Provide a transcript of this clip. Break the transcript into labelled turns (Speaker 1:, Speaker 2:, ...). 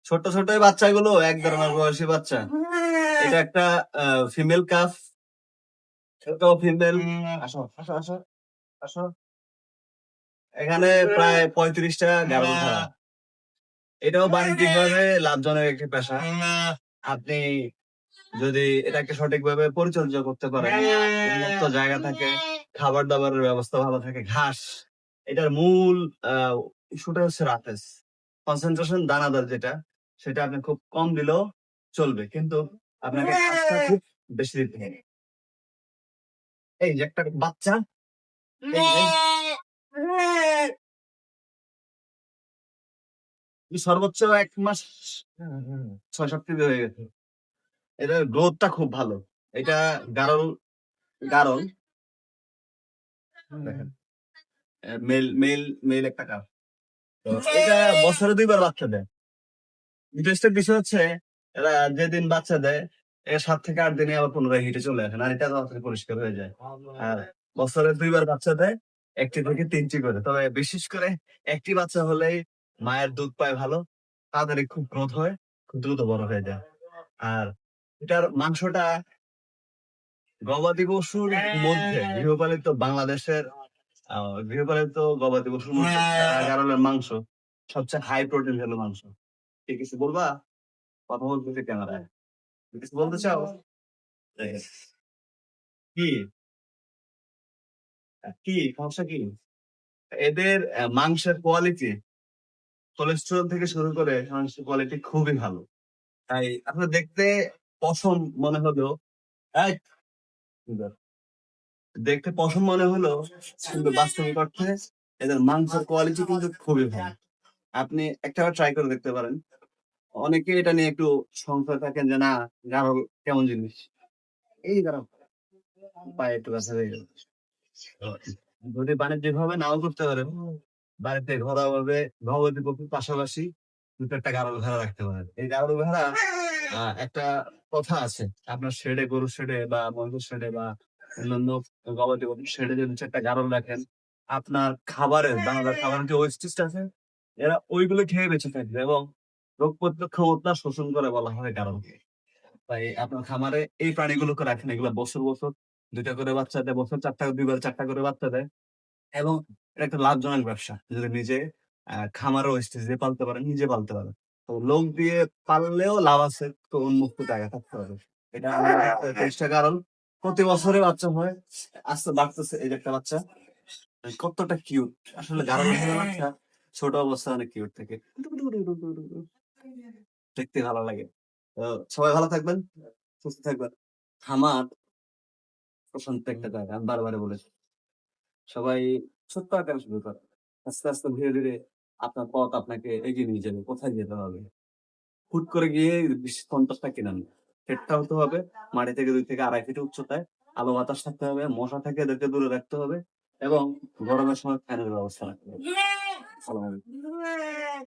Speaker 1: ছোট ছোট এই বাচ্চাগুলো ১-১.৫ মাস বয়সী বাচ্চা। এটা একটা ফিমেল কাফ, এটাও ফিমেল। আসো, আসো, আসো, আসো। এখানে প্রায় ৩৫ টা গাড়ল ছাড়া। এটাও বাণিজ্যিকভাবে লাভজনক একটি পেশা। আপনি যদি এটাকে সঠিকভাবে পরিচর্যা করতে পারেন, উন্মুক্ত জায়গা থাকে, খাবার-দাবারের ব্যবস্থা ভালো থাকে, ঘাস। এটার মূল আ ইস্যুটা হচ্ছে রাফেজ। কনসেনট্রেশন দানাদার যেটা, সেটা আপনি খুব কম দিলেও চলবে। কিন্তু আপনাকে ঘাসটা খুব বেশি দিতে হবে। এই যে একটা বাচ্চা, এই সর্বোচ্চ ১ মাস ৬-৭ কেজি হয়ে গেছে। এটার গ্রোথটা খুব ভালো। এটা গাড়ল, গাড়ল দেখেন। মেল একটা কাফ। তো এটা বছরে ২ বার বাচ্চা দেয়। ইন্টারেস্টের বিষয় হচ্ছে এরা যেদিন বাচ্চা দেয় এর ৭ থেকে ৮ দিনে আবার পুনরায় হিটে চলে আসে। নারীটা তাড়াতাড়ি পরিষ্কার হয়ে যায়। আর বছরে ২ বার বাচ্চা দেয়। ১ টি থেকে ৩ টি করে। তবে বিশেষ করে একটি বাচ্চা হলেই মায়ের দুধ পায় ভালো। তাড়াতাড়ি খুব গ্রোথ হয়, খুব দ্রুত বড় হয়ে যায়। আর এটার মাংসটা গবাদি পশুর মধ্যে গৃহপালিত বাংলাদেশের আ গৃহপালিত গবাদি পশুর মধ্যে গাড়লের মাংস সবচেয়ে হাই প্রোটিন ভ্যালু মাংস। কি কিছু বলবা? কথা বলতেছি ক্যামেরায়। কিছু বলতে চাও? এই, কি? কি? সমস্যা কি? এদের মাংসের কোয়ালিটি কোলেস্টেরল থেকে শুরু করে মাংসের কোয়ালিটি খুবই ভালো। তাই আপনার দেখতে পশম মনে হলেও এই, দেখতে পশম মনে হলেও কিন্তু বাস্তবিক অর্থে এদের মাংসের কোয়ালিটি কিন্তু খুবই ভালো। আপনি একটাবার ট্রাই করে দেখতে পারেন। অনেকে এটা নিয়ে একটু সংশয় থাকেন যে না গাড়ল কেমন জিনিস? এই দাঁড়াও, পায়ে একটু ব্যথা হয়ে গেল। যদি বাণিজ্যিকভাবে নাও করতে পারেন, বাড়িতে ঘরোয়াভাবে গবাদি পশুর পাশাপাশি ২-৪ টা গাড়ল ভেড়া রাখতে পারেন। এই গাড়ল ভেড়া একটা কথা আছে। আপনার শেডে, গরুর শেডে বা মহিষের শেডে বা অন্যান্য গবাদি পশুর শেডে যদি ২-৪ টা গাড়ল রাখেন, আপনার খাবারের দানাদার খাবারের যে ওয়েস্টেজ টা আছে, এরা ওইগুলো খেয়ে বেঁচে থাকবে এবং রোগ প্রতিরোধ ক্ষমতা শোষণ করে বলা হয় গাড়লকে। তাই আপনার খামারে এই প্রাণীগুলোকে রাখেন। এগুলা বছর, বছর ২ টা করে বাচ্চা দেয়। বছর ৪ টা ২ বার ৪ টা করে বাচ্চা দেয়। এবং এটা একটা লাভজনক ব্যবসা। যদি নিজে খামারও স্টেজ দিয়ে পালতে পারেন, নিজে পালতে পারেন। তো লোক দিয়ে পাললেও লাভ আছে। তো উন্মুক্ত জায়গা থাকতে হবে। এটা আমার ৩০ টা কারণ প্রতি বছরে বাচ্চা হয়। আস্তে বাড়তেছে এই যে একটা বাচ্চা। কতটা কিউট। আসলে গাড়ল ভেড়া বাচ্চা ছোট অবস্থায় অনেক কিউট থাকে। দেখতে ভালো লাগে। তো সবাই ভালো থাকবেন, সুস্থ থাকবেন। খামার প্রশান্ত একটা জায়গা। আমি বারবার বলেছি। সবাই ছোট্ট আকারে শুরু করে। আস্তে, আস্তে ধীরে, ধীরে আপনার পথ আপনাকে এগিয়ে নিয়ে যাবে। কোথায় যেতে হবে? হুট করে গিয়ে ২০-৫০ টা কিনেন না। সেটটা হতে হবে মাটি থেকে ২ থেকে ২.৫ ফিট উচ্চতায়। আলো বাতাস থাকতে হবে, মশা থেকে এদেরকে দূরে রাখতে হবে এবং গরমের সময় ফ্যানের ব্যবস্থা রাখতে হবে। আসসালামু আলাইকুম।